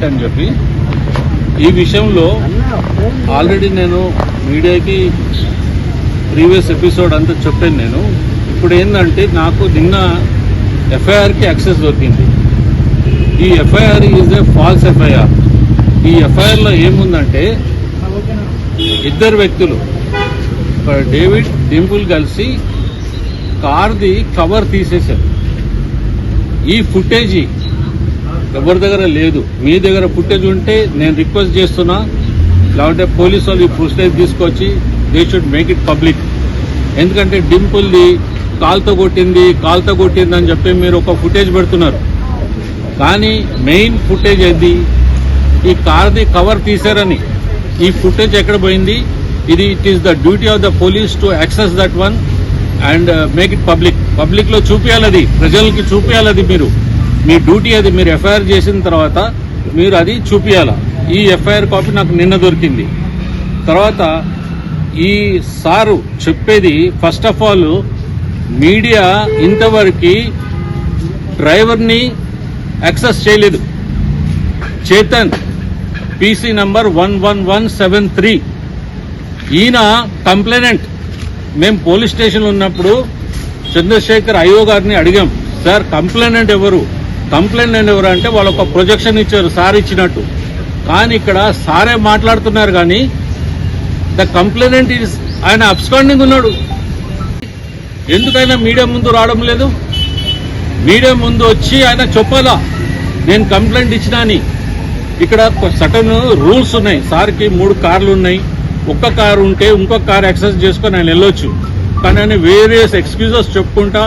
అని చెప్పి ఈ విషయంలో ఆల్రెడీ నేను మీడియాకి ప్రీవియస్ ఎపిసోడ్ అంతా చెప్పాను. నేను ఇప్పుడు ఏంటంటే నాకు నిన్న ఎఫ్ఐఆర్కి యాక్సెస్ దొరికింది. ఈ FIR is a falls FIR. ఈ ఎఫ్ఐఆర్లో ఏముందంటే ఇద్దరు వ్యక్తులు డేవిడ్ డింపుల్ కలిసి కార్ది కవర్ తీసేశారు. ఈ ఫుటేజీ ఎవరి దగ్గర లేదు. మీ దగ్గర ఫుటేజ్ ఉంటే నేను రిక్వెస్ట్ చేస్తున్నా, లేకుంటే పోలీసు వాళ్ళు ఈ ఫుటేజ్ తీసుకొచ్చి they should make it public. ఎందుకంటే డింపుల్ది కాల్తో కొట్టింది అని చెప్పి మీరు ఒక ఫుటేజ్ పెడుతున్నారు, కానీ మెయిన్ ఫుటేజ్ ఏది? ఈ కార్ది కవర్ తీశారని. ఈ ఫుటేజ్ ఎక్కడ పోయింది? It is the duty of the police to access that one and make it public. పబ్లిక్లో చూపించాలి, అది ప్రజలకి చూపించాలి. అది మీ డ్యూటీ. అది మీరు ఎఫ్ఐఆర్ చేసిన తర్వాత మీరు అది చూపించాలి. ఈ ఎఫ్ఐఆర్ కాపీ నాకు నిన్న దొరికింది. తర్వాత ఈ సారు చెప్పేది, ఫస్ట్ ఆఫ్ ఆల్ మీడియా ఇంతవరకు డ్రైవర్ని యాక్సెస్ చేయలేదు. చేతన్ పీసీ నంబర్ 11173 ఈయన కంప్లైనెంట్. మేము పోలీస్ స్టేషన్లో ఉన్నప్పుడు చంద్రశేఖర్ ఐఓ గారిని అడిగాం, సార్ కంప్లైనెంట్ ఎవరు అంటే వాళ్ళు ఒక ప్రొజెక్షన్ ఇచ్చారు, సార్ ఇచ్చినట్టు. కానీ ఇక్కడ సారే మాట్లాడుతున్నారు, కానీ ద కంప్లైనెంట్ ఈజ్ ఆయన అబ్స్కాండింగ్ ఉన్నాడు. ఎందుకైనా మీడియా ముందు రావడం లేదు? మీడియా ముందు వచ్చి ఆయన చెప్పాలా నేను కంప్లైంట్ ఇచ్చినా అని. ఇక్కడ సటన్ రూల్స్ ఉన్నాయి. సార్కి 3 కార్లు ఉన్నాయి. ఒక్క కారు ఉంటే ఇంకొక కారు యాక్సెస్ చేసుకొని ఆయన వెళ్ళొచ్చు. కానీ ఆయన వేరియస్ ఎక్స్క్యూజెస్ చెప్పుకుంటా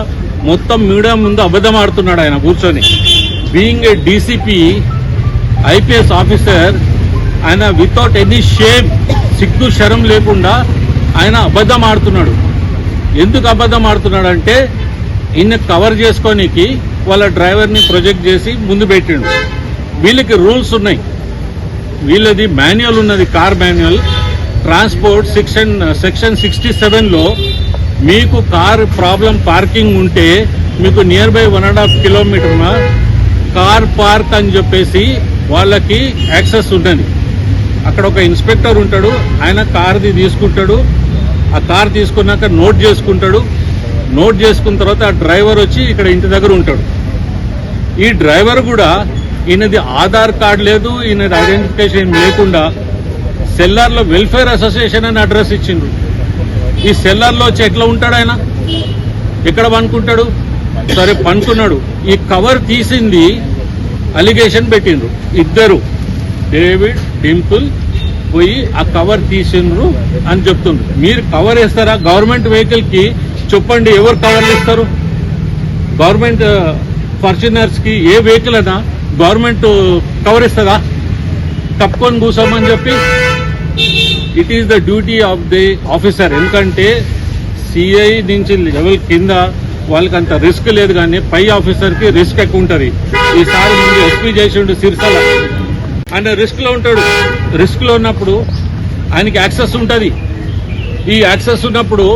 మొత్తం మీడియా ముందు అబద్ధం ఆడుతున్నాడు ఆయన కూర్చొని. Being a DCP IPS officer, ఆయన వితౌట్ ఎనీ షేమ్, సిగ్గు శరం లేకుండా ఆయన అబద్ధం ఆడుతున్నాడు. ఎందుకు అబద్ధం ఆడుతున్నాడంటే ఈయన కవర్ చేసుకోనికి వాళ్ళ డ్రైవర్ని ప్రొజెక్ట్ చేసి ముందు పెట్టిండు. వీళ్ళకి రూల్స్ ఉన్నాయి, వీళ్ళది మాన్యువల్ ఉన్నది, కార్ మాన్యువల్. ట్రాన్స్పోర్ట్ సెక్షన్ 67లో మీకు కార్ ప్రాబ్లం పార్కింగ్ ఉంటే మీకు near by 1.5 kilometre car park అని చెప్పేసి వాళ్ళకి యాక్సెస్ ఉన్నది. అక్కడ ఒక ఇన్స్పెక్టర్ ఉంటాడు, ఆయన కార్ది తీసుకుంటాడు. ఆ కార్ తీసుకున్నాక నోట్ చేసుకుంటాడు. నోట్ చేసుకున్న తర్వాత ఆ డ్రైవర్ వచ్చి ఇక్కడ ఇంటి దగ్గర ఉంటాడు. ఈ డ్రైవర్ కూడా ఈయనది ఆధార్ కార్డు లేదు, ఈయనది ఐడెంటిఫికేషన్ లేకుండా సెల్లార్లో వెల్ఫేర్ అసోసియేషన్ అని అడ్రస్ ఇచ్చిండ్రు. ఈ సెల్లార్లో వచ్చి ఎట్లా ఉంటాడు ఆయన? ఎక్కడ పనుకుంటాడు? సరే పనుకున్నాడు. ఈ కవర్ తీసింది అలిగేషన్ పెట్టిండ్రు ఇద్దరు, డేవిడ్ డింపుల్ పోయి ఆ కవర్ తీసిండ్రు అని చెప్తుండ్రు. మీరు కవర్ వేస్తారా? గవర్నమెంట్ వెహికల్కి చెప్పండి, ఎవరు కవర్లు ఇస్తారు? గవర్నమెంట్ ఫార్చునర్స్కి ఏ వెహికల్ అయినా గవర్నమెంట్ కవర్ ఇస్తుందా? తప్పుకొని కూర్చోమని చెప్పి. It is the duty of the officer. ఎందుకంటే సిఐ నుంచి లెవెల్ కింద వాళ్ళకి అంత రిస్క్ లేదు, కానీ పై ఆఫీసర్కి రిస్క్ ఎక్కువ ఉంటుంది. ఈసారి ముందు ఎస్పీ చేసిండు సిరిసిల్ల, ఆయన రిస్క్లో ఉంటాడు. రిస్క్లో ఉన్నప్పుడు ఆయనకి యాక్సెస్ ఉంటుంది. ఈ యాక్సెస్ ఉన్నప్పుడు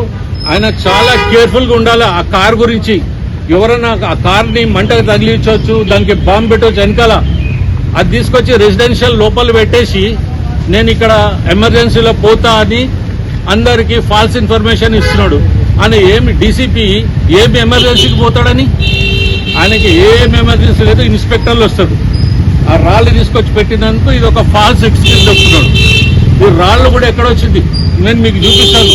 ఆయన చాలా కేర్ఫుల్గా ఉండాలి ఆ కార్ గురించి. ఎవరైనా ఆ కార్ని మంటకు తగిలించవచ్చు, దానికి బాంబు పెట్టవచ్చు వెనకాల. అది తీసుకొచ్చి రెసిడెన్షియల్ లోపల పెట్టేసి నేను ఇక్కడ ఎమర్జెన్సీలో పోతా అని అందరికీ ఫాల్స్ ఇన్ఫర్మేషన్ ఇస్తున్నాడు. ఆయన ఏమి డీసీపీ ఏమి ఎమర్జెన్సీకి పోతాడని? ఆయనకి ఏం ఎమర్జెన్సీ లేదు, ఇన్స్పెక్టర్లు వస్తాడు. ఆ రాళ్ళు తీసుకొచ్చి పెట్టినందుకు ఇది ఒక ఫాల్స్ ఎక్స్క్యూజ్ చెప్తున్నాడు. ఈ రాళ్ళు కూడా ఎక్కడ వచ్చింది నేను మీకు చూపిస్తాను.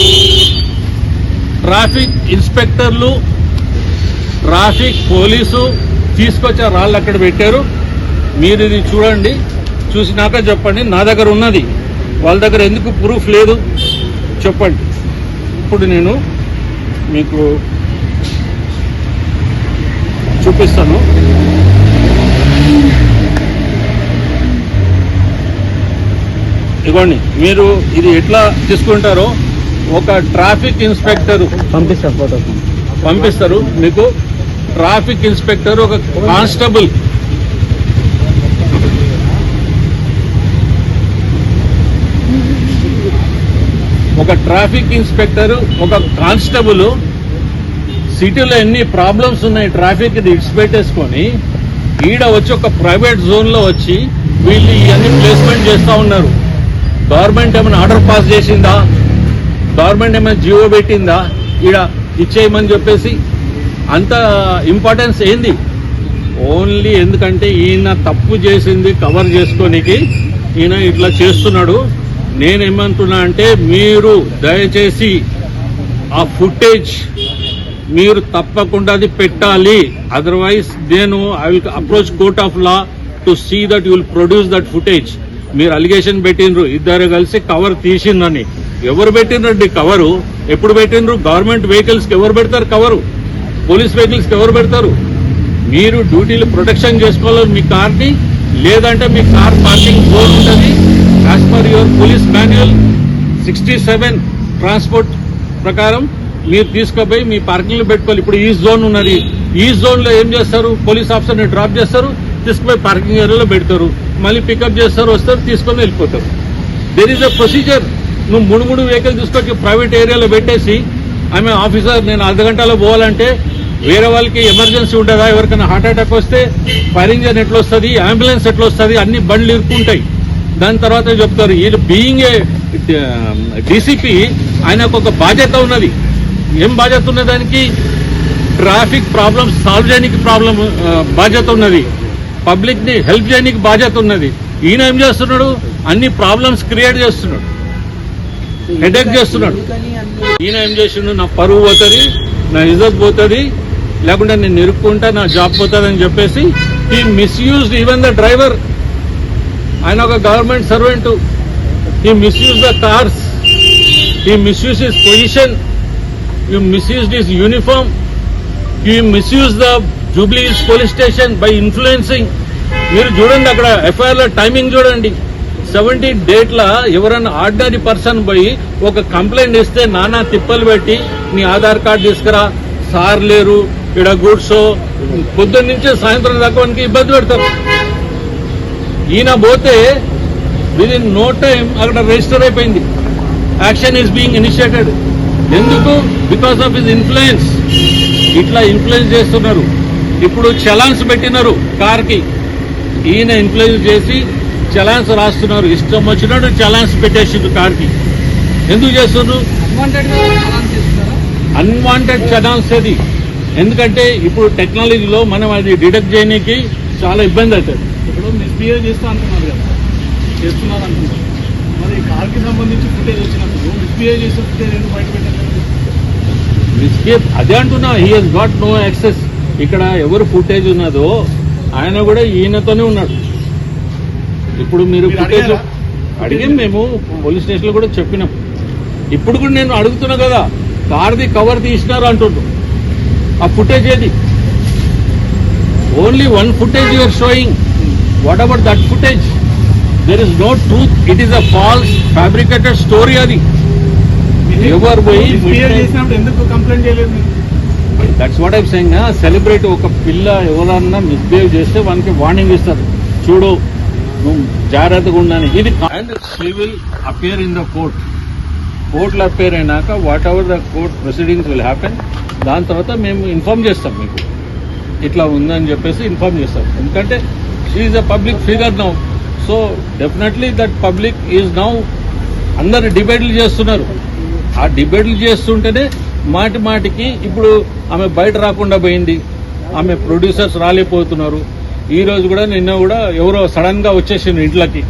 ట్రాఫిక్ ఇన్స్పెక్టర్లు, ట్రాఫిక్ పోలీసు తీసుకొచ్చి ఆ రాళ్ళు అక్కడ పెట్టారు. మీరు ఇది చూడండి, చూసినాక చెప్పండి. నా దగ్గర ఉన్నది, వాళ్ళ దగ్గర ఎందుకు ప్రూఫ్ లేదు చెప్పండి. ఇప్పుడు నేను మీకు చూపిస్తాను. ఇదిగోండి, మీరు ఇది ఎట్లా తీసుకుంటారో ఒక ట్రాఫిక్ ఇన్స్పెక్టర్ పంపిస్తారు మీకు. ట్రాఫిక్ ఇన్స్పెక్టర్ ఒక కానిస్టేబుల్, ఒక ట్రాఫిక్ ఇన్స్పెక్టర్, ఒక కానిస్టేబుల్ సిటీలో ఎన్ని ప్రాబ్లమ్స్ ఉన్నాయి ట్రాఫిక్ ఇడిచిపెట్టేసుకొని ఈడ వచ్చి ఒక ప్రైవేట్ జోన్లో వచ్చి వీళ్ళు ఇవన్నీ ప్లేస్మెంట్ చేస్తూ ఉన్నారు. గవర్నమెంట్ ఏమైనా ఆర్డర్ పాస్ చేసిందా, గవర్నమెంట్ ఏమైనా జీవో పెట్టిందా ఈడ ఇచ్చేయమని చెప్పేసి? అంత ఇంపార్టెన్స్ ఏంది? ఓన్లీ ఎందుకంటే ఈయన తప్పు చేసింది కవర్ చేసుకోనికి ఈయన ఇట్లా చేస్తున్నాడు. నేనేమంటున్నా అంటే మీరు దయచేసి ఆ ఫుటేజ్ మీరు తప్పకుండా అది పెట్టాలి. అదర్వైజ్ నేను I will approach court of law to see that you will produce that footage. మీరు అలిగేషన్ పెట్టినరు ఇద్దరు కలిసి కవర్ తీసిందని. ఎవరు పెట్టినరండి కవరు? ఎప్పుడు పెట్టినరు? గవర్నమెంట్ వెహికల్స్కి ఎవరు పెడతారు కవరు? పోలీస్ వెహికల్స్కి ఎవరు పెడతారు? మీరు డ్యూటీలు ప్రొటెక్షన్ చేసుకోవాలి మీ కార్ని, లేదంటే మీ కార్ పార్కింగ్ జోన్ ఉంటుంది. As per your police manual 67 transport ప్రకారం మీరు తీసుకుపోయి మీ పార్కింగ్లో పెట్టుకోవాలి. ఇప్పుడు ఈ జోన్ ఉన్నది, ఈ జోన్లో ఏం చేస్తారు? పోలీస్ ఆఫీసర్ని డ్రాప్ చేస్తారు, తీసుకుపోయి పార్కింగ్ ఏరియాలో పెడతారు, మళ్ళీ పికప్ చేస్తారు, వస్తారు, తీసుకొని వెళ్ళిపోతారు. There is a procedure. నువ్వు మూడు వెహికల్ తీసుకొచ్చి ప్రైవేట్ ఏరియాలో పెట్టేసి ఆమె ఆఫీసర్ నేను అర్ధగంటలో పోవాలంటే వేరే వాళ్ళకి ఎమర్జెన్సీ ఉంటుందా? ఎవరికైనా హార్ట్ అటాక్ వస్తే ఫైర్ ఇంజన్ ఎట్లా వస్తుంది, అంబులెన్స్ ఎట్లా వస్తుంది, అన్ని బండ్లు ఇరుక్కుంటాయి. దాని తర్వాత చెప్తారు వీళ్ళు బీయింగ్ ఏ డీసీపీ ఆయనకు ఒక బాధ్యత ఉన్నది. ఏం బాధ్యత ఉన్నది? దానికి ట్రాఫిక్ ప్రాబ్లమ్స్ సాల్వ్ చేయడానికి బాధ్యత ఉన్నది, పబ్లిక్ ని హెల్ప్ చేయడానికి బాధ్యత ఉన్నది. ఈయన ఏం చేస్తున్నాడు? అన్ని ప్రాబ్లమ్స్ క్రియేట్ చేస్తున్నాడు, హెడేక్ చేస్తున్నాడు. ఈయన ఏం చేసిండు? నా పరువు పోతుంది, నా ఇజ్జత్ పోతుంది, లేకుంటే నేను నిరుక్కుంటా, నా జాబ్ పోతుంది అని చెప్పేసి ఈ మిస్యూజ్డ్ ఈవెన్ ద డ్రైవర్. ఆయన ఒక గవర్నమెంట్ సర్వెంట్. ఈ మిస్యూజ్ ద కార్స్, ఈ misuse his position, you misused his uniform, you misuse the Jubilee hills police station by influencing. మీరు చూడండి అక్కడ ఎఫ్ఐఆర్ లో టైమింగ్ చూడండి. 70 డేట్ల ఎవరన్నా ఆర్డినరీ పర్సన్ పోయి ఒక కంప్లైంట్ ఇస్తే నానా తిప్పలు పెట్టి నీ ఆధార్ కార్డు తీసుకురా, సార్ లేరు ఇక్కడ గూడ్స్, పొద్దున్న నుంచే సాయంత్రం దాకా వానికి ఇబ్బంది పెడతారు. ఈయన పోతే విదిన్ నో టైం అక్కడ రిజిస్టర్ అయిపోయింది, యాక్షన్ ఈజ్ బీయింగ్ ఇనిషియేటెడ్. ఎందుకు? Because of his influence. ఇట్లా ఇన్ఫ్లుయెన్స్ చేస్తున్నారు. ఇప్పుడు చలాన్స్ పెట్టినారు కార్కి, ఈయన ఇన్ఫ్లుయెన్స్ చేసి చలాన్స్ రాస్తున్నారు. ఇష్టం వచ్చినట్టు చలాన్స్ పెట్టేసిండ్రు కార్కి. ఎందుకు చేస్తున్నారు? అన్వాంటెడ్ చలాన్స్ అది. ఎందుకంటే ఇప్పుడు టెక్నాలజీలో మనం అది డిటెక్ట్ చేయడానికి చాలా ఇబ్బంది అవుతుంది. ఇప్పుడు మిస్బిహేవ్ చేస్తూ అంటున్నారు కదా, చేస్తున్నారు అంటున్నారు. మరి కార్కి సంబంధించి ఫుటేజ్ వచ్చినప్పుడు మిస్బిహేవ్ చేసే ఫుటేజ్ ఎందుకు బయట పెట్టారు? మిస్బిహేవ్ అదే అంటున్నా. He has got no access. ఇక్కడ ఎవరు ఫుటేజ్ ఉన్నదో ఆయన కూడా ఈయనతోనే ఉన్నాడు. ఇప్పుడు మీరు ఫుటేజ్ అడిగాం, మేము పోలీస్ స్టేషన్లో కూడా చెప్పినాం. ఇప్పుడు కూడా నేను అడుగుతున్నా కదా, కార్ది కవర్ తీసినారు అంటుండ్రు. ఆ ఫుటేజ్ ఏది? Only one footage you're showing. What about that footage? There is no truth. It is a false fabricated story. అది ఎవరు పోయి చేసినప్పుడు ఎందుకు కంప్లైంట్ చేయలేదు? That's what I'm saying. Celebrity ఒక పిల్ల ఎవరన్నా మిస్బిహేవ్ చేస్తే వానికి వార్నింగ్ ఇస్తారు, చూడు నువ్వు జాగ్రత్తగా ఉండని. ఇది and she will appear in the court. కోర్టులో అపియర్ అయినాక what ever the court proceedings will happen. దాని తర్వాత మేము ఇన్ఫార్మ్ చేస్తాం, మీకు ఇట్లా ఉందని చెప్పేసి ఇన్ఫార్మ్ చేస్తాం. ఎందుకంటే she is a public figure now. So definitely that public is now. అందరు డిబేట్లు చేస్తున్నారు. ఆ డిబేట్లు చేస్తుంటేనే మాటి మాటికి ఇప్పుడు ఆమె బయట రాకుండా పోయింది, ఆమె ప్రొడ్యూసర్స్ రాలేకపోతున్నారు. ఈ రోజు కూడా నిన్న కూడా ఎవరో సడన్ గా వచ్చేసిండ్రు ఇంట్లోకి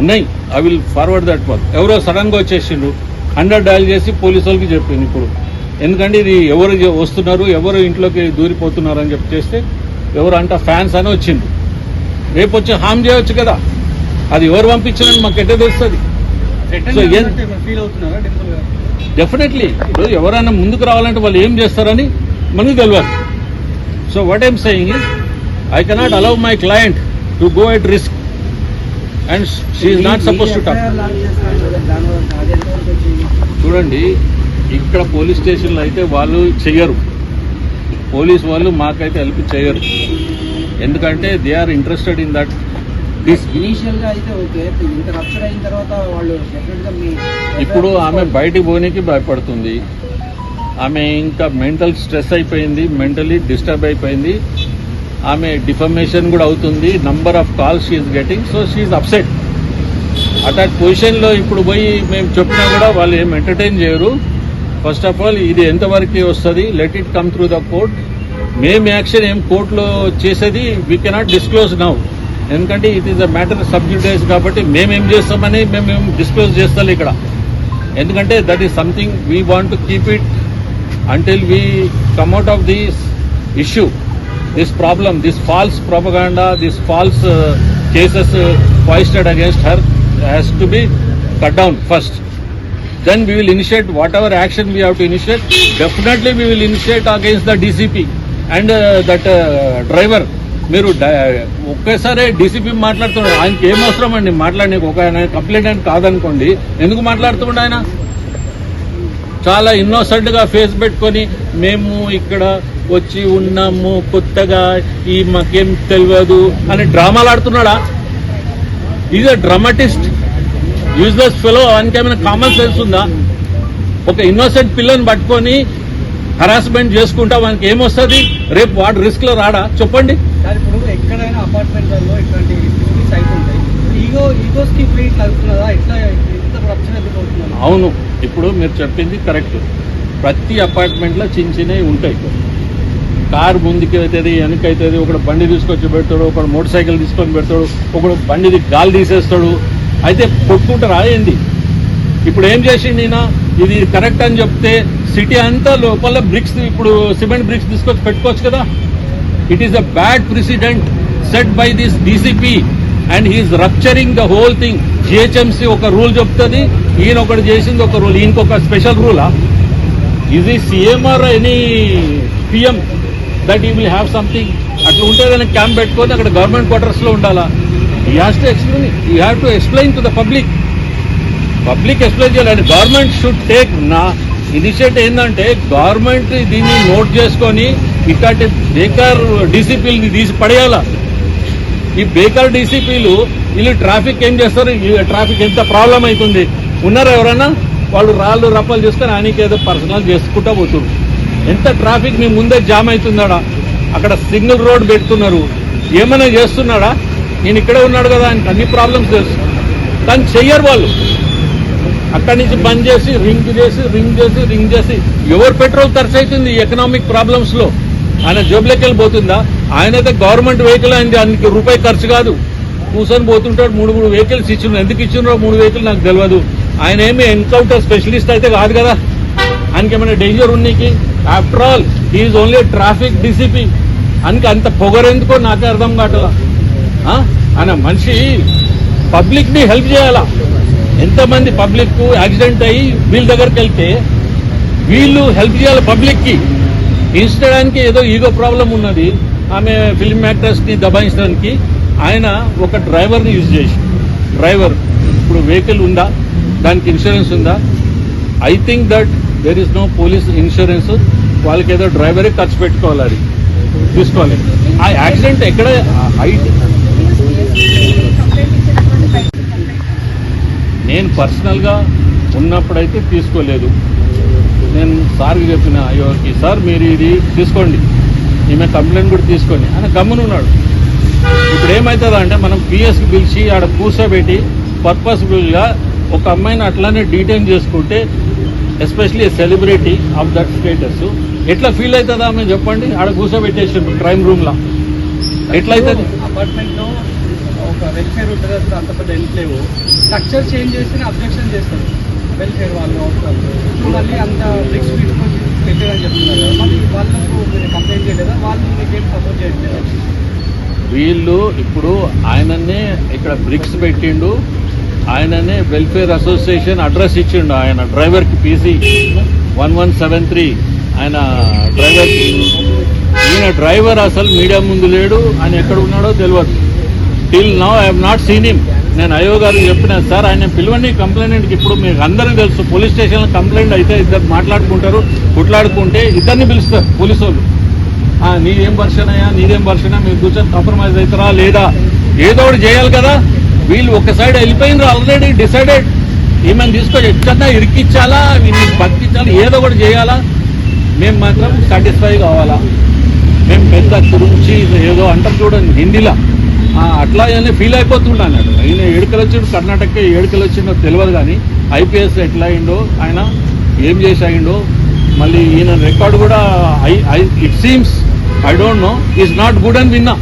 ఉన్నాయి. I will forward that work. ఎవరో సడన్ గా వచ్చేసిండ్రు, 100 డయల్ చేసి పోలీసు వాళ్ళకి చెప్పింది. ఇప్పుడు ఎందుకంటే ఇది ఎవరు వస్తున్నారు, ఎవరు ఇంట్లోకి దూరిపోతున్నారు అని చెప్పి చేస్తే ఎవరు అంట ఫ్యాన్స్ అని వచ్చింది. రేపు వచ్చి హామ్ చేయవచ్చు కదా, అది ఎవరు పంపించారని మాకు ఎట్లా తెలుస్తుంది? సో ఫీల్ అవుతున్నారా? డెఫినెట్లీ ఇప్పుడు ఎవరైనా ముందుకు రావాలంటే వాళ్ళు ఏం చేస్తారని మనకు తెలియదు. So what I'm saying is I cannot allow my client to go at risk and she is not supposed to talk. చూడండి, ఇక్కడ పోలీస్ స్టేషన్లో అయితే వాళ్ళు చెయ్యరు, పోలీస్ వాళ్ళు మాకైతే హెల్ప్ చేయరు. ఎందుకంటే they are interested in that. Initial గా అయితే ఓకే, ఇంత రప్చర్ అయిన తర్వాత వాళ్ళు డెఫినెట్ గా మీ ఇప్పుడు ఆమె బయటికి పోనీకి భయపడుతుంది. ఆమె ఇంకా మెంటల్ స్ట్రెస్ అయిపోయింది, మెంటలీ డిస్టర్బ్ అయిపోయింది. ఆమె డిఫమేషన్ కూడా అవుతుంది, number of calls she's getting, so she's upset. Attack పొజిషన్లో ఇప్పుడు పోయి మేము చెప్పినా కూడా వాళ్ళు ఏం ఎంటర్టైన్ చేయరు. ఫస్ట్ ఆఫ్ ఆల్ ఇది ఎంతవరకు వస్తుంది, let it come through the court. మేము యాక్షన్ ఏం కోర్టులో చేసేది వీ కెనాట్ డిస్క్లోజ్ నౌ, ఎందుకంటే ఇట్ ఈస్ అ మ్యాటర్ సబ్జుడైజ్ కాబట్టి మేమేం చేస్తామని మేము డిస్క్లోజ్ చేస్తాం ఇక్కడ. ఎందుకంటే that is something we want to keep it until we come out of this issue, this problem, this false propaganda, this false cases foisted against her has to be cut down first. Then we will initiate whatever action we have to initiate. Definitely we will initiate against the DCP and that driver. మీరు ఒకేసారి DCP మాట్లాడుతున్నాడు, ఆయనకి ఏం అవసరం అండి మాట్లాడడానికి? ఒక ఆయన కంప్లైంట్ అని కాదనుకోండి, ఎందుకు మాట్లాడుతుండే ఆయన? చాలా ఇన్నోసెంట్ గా ఫేస్ పెట్టుకొని మేము ఇక్కడ వచ్చి ఉన్నాము కొత్తగా, ఈ మాకేం తెలియదు అని డ్రామాలు ఆడుతున్నాడా? Is a dramatist, useless fellow. ఆయనకేమైనా కామన్ సెన్స్ ఉందా? ఒక ఇన్నోసెంట్ పిల్లని పట్టుకొని హరాస్మెంట్ చేసుకుంటా మనకి ఏమొస్తుంది? రేపు వాడు రిస్క్ లో రాడా? చెప్పండి. ఇప్పుడు ఎక్కడైనా అపార్ట్మెంట్లలో ఇట్లాంటి సైట్ ఉంటాయి, ఈగోస్ కి ప్లేట్ అవుతున్నదా? ఇట్లా ఇంత రక్షణ ఎదుర్కొంటున్నారు. అవును, ఇప్పుడు మీరు చెప్పింది కరెక్ట్. ప్రతి అపార్ట్మెంట్లో చిన్న చిన్నవి ఉంటాయి. కారు ముందుకు అవుతుంది, వెనకైతుంది, ఒకడు బండి తీసుకొచ్చి పెడతాడు, ఒకడు మోటార్ సైకిల్ తీసుకొని పెడతాడు, ఒకడు బండిది గాలి తీసేస్తాడు. అయితే కొట్టుకుంటారా ఏంది? ఇప్పుడు ఏం చేసిండు ఈయన? ఇది కరెక్ట్ అని చెప్తే సిటీ అంతా లోపల బ్రిక్స్, ఇప్పుడు సిమెంట్ బ్రిక్స్ తీసుకొచ్చి పెట్టుకోవచ్చు కదా. It is a bad precedent set by this DCP and he's rupturing the whole thing. GHMC ఒక రూల్ చెప్తుంది, ఈయన ఒకటి చేసింది ఒక రూల్, ఈయనకొక స్పెషల్ రూలా? ఇది CM or any PM that you will have something? అట్లా ఉంటే దానికి క్యాంప్ పెట్టుకొని అక్కడ గవర్నమెంట్ క్వార్టర్స్లో ఉండాలా? You have to explain to the public. Public explain చేయాలి. గవర్నమెంట్ షుడ్ టేక్ నా ఇనిషియేటివ్. ఏంటంటే గవర్నమెంట్ దీన్ని నోట్ చేసుకొని ఇట్లాంటి బేకార్ డీసీపీలని తీసి పడేయాలా. ఈ బేకార్ డీసీపీలు వీళ్ళు ట్రాఫిక్ ఏం చేస్తారు? ట్రాఫిక్ ఎంత ప్రాబ్లం అవుతుంది? ఉన్నారా ఎవరన్నా? వాళ్ళు రాళ్ళు రప్పలు చేసుకొని ఆయనకి ఏదో పర్సనల్ చేసుకుంటా పోతున్నారు. ఎంత ట్రాఫిక్ మీ ముందే జామ్ అవుతుందాడా? అక్కడ సిగ్నల్ రోడ్ పెడుతున్నారు, ఏమైనా చేస్తున్నాడా? నేను ఇక్కడే ఉన్నాడు కదా, ఆయనకి అన్ని ప్రాబ్లమ్స్ తెలుసు, కానీ చెయ్యరు వాళ్ళు. అక్కడి నుంచి బంద్ చేసి రింగ్ చేసి ఎవరు పెట్రోల్ ఖర్చు అవుతుంది ఈ ఎకనామిక్ ప్రాబ్లమ్స్ లో? ఆయన జోబులోకి వెళ్ళిపోతుందా? ఆయనైతే గవర్నమెంట్ వెహికల్ అయింది, ఆయనకి రూపాయి ఖర్చు కాదు, కూర్చొని పోతుంటాడు. 3 వెహికల్స్ ఇచ్చినారు. ఎందుకు ఇచ్చినారో 3 వెహికల్ నాకు తెలియదు. ఆయన ఏమి ఎన్కౌంటర్ స్పెషలిస్ట్ అయితే కాదు కదా, ఆయనకి ఏమైనా డేంజర్ ఉన్నీకి? After all he is only traffic DCP. ఆయనకి అంత పొగరెందుకో నాకే అర్థం కావట్లా. ఆయన మనిషి పబ్లిక్ ని హెల్ప్ చేయాలా. ఎంతమంది పబ్లిక్ యాక్సిడెంట్ అయ్యి వీళ్ళ దగ్గరికి వెళ్తే వీళ్ళు హెల్ప్ చేయాలి పబ్లిక్ కి. ఇన్స్టాడానికి ఏదో ఈగో ప్రాబ్లం ఉన్నది, ఆమె ఫిల్మ్ యాక్టర్స్ ని దబాయించడానికి ఆయన ఒక డ్రైవర్ని యూజ్ చేసి, డ్రైవర్ ఇప్పుడు వెహికల్ ఉందా, దానికి ఇన్సూరెన్స్ ఉందా? I think that there is no police insurance. వాళ్ళకి ఏదో డ్రైవరే ఖర్చు పెట్టుకోవాలి, అది తీసుకోవాలి. ఆ యాక్సిడెంట్ ఎక్కడ హైట్? నేను పర్సనల్గా ఉన్నప్పుడైతే తీసుకోలేదు. నేను సార్కి చెప్పిన, అయ్యోకి సార్ మీరు ఇది తీసుకోండి, ఈమె కంప్లైంట్ కూడా తీసుకోండి. ఆయన గమ్మునున్నాడు. ఇప్పుడు ఏమవుతుందంటే మనం పిఎస్కి పిలిచి ఆడ కూర్చోబెట్టి పర్పస్ఫుల్గా ఒక అమ్మాయిని అట్లానే డీటైన్ చేసుకుంటే, especially celebrity of that status, ఎట్లా ఫీల్ అవుతుందా ఆమె చెప్పండి? ఆడ కూర్చోబెట్టేసి క్రైమ్ రూమ్లో ఎట్లయితుంది? అపార్ట్మెంట్లో ఒక వెల్ఫేర్ ఉంటుంది కదా, అంత పెద్ద ఎన్క్లేవ్, స్ట్రక్చర్ చేంజ్ చేస్తే అబ్జెక్షన్ చేస్తారు వెల్ఫేర్ వాళ్ళు. మళ్ళీ అంత బ్రిక్స్ పెట్టారని చెప్తున్నారు కదా, మళ్ళీ వాళ్ళకు మీరు కంప్లైంట్ చేయలేదా? వాళ్ళు మీకేం సపోర్ట్ చేయట్లేదా? వీళ్ళు ఇప్పుడు ఆయననే ఇక్కడ బ్రిక్స్ పెట్టిండు, ఆయననే వెల్ఫేర్ అసోసియేషన్ అడ్రస్ ఇచ్చిండు ఆయన డ్రైవర్కి, పీసీ 1173 ఆయన డ్రైవర్కి. ఈయన డ్రైవర్ అసలు మీడియా ముందు లేడు, ఆయన ఎక్కడ ఉన్నాడో తెలియదు. Till now I have not seen him. నేను అయ్యో గారికి చెప్పిన, సార్ ఆయన పిలవండి కంప్లైంట్కి. ఇప్పుడు మీకు అందరికీ తెలుసు, పోలీస్ స్టేషన్లో కంప్లైంట్ అయితే ఇద్దరు మాట్లాడుకుంటారు, కొట్లాడుకుంటే ఇద్దరిని పిలుస్తారు పోలీసు వాళ్ళు. నీదేం వర్షన్ అయ్యా, నీదేం వర్షన్, మీరు కూర్చొని కాంప్రమైజ్ అవుతారా లేదా? ఏదో ఒకటి చేయాలి కదా. వీళ్ళు ఒక సైడ్ వెళ్ళిపోయినారు, ఆల్రెడీ డిసైడెడ్. ఏమైనా తీసుకొని ఎట్లన్నా ఇరికిచ్చాలా, వీళ్ళని బతికించాలా, ఏదో ఒకటి చేయాలా. మేము మాత్రం సాటిస్ఫై కావాలా. మేము పెద్ద గురించి ఏదో అంటారు చూడండి హిందీలో అట్లా ఆయన ఫీల్ అయిపోతుండ అన్నాడు. ఆయన ఏడుకలు వచ్చిండు, కర్ణాటక ఏడుకలు వచ్చిండో తెలియదు కానీ ఐపీఎస్ ఎట్లా అయిండో ఆయన ఏం చేసాయిండో మళ్ళీ ఈయన రికార్డు కూడా it seems I don't know is not good అని విన్నా.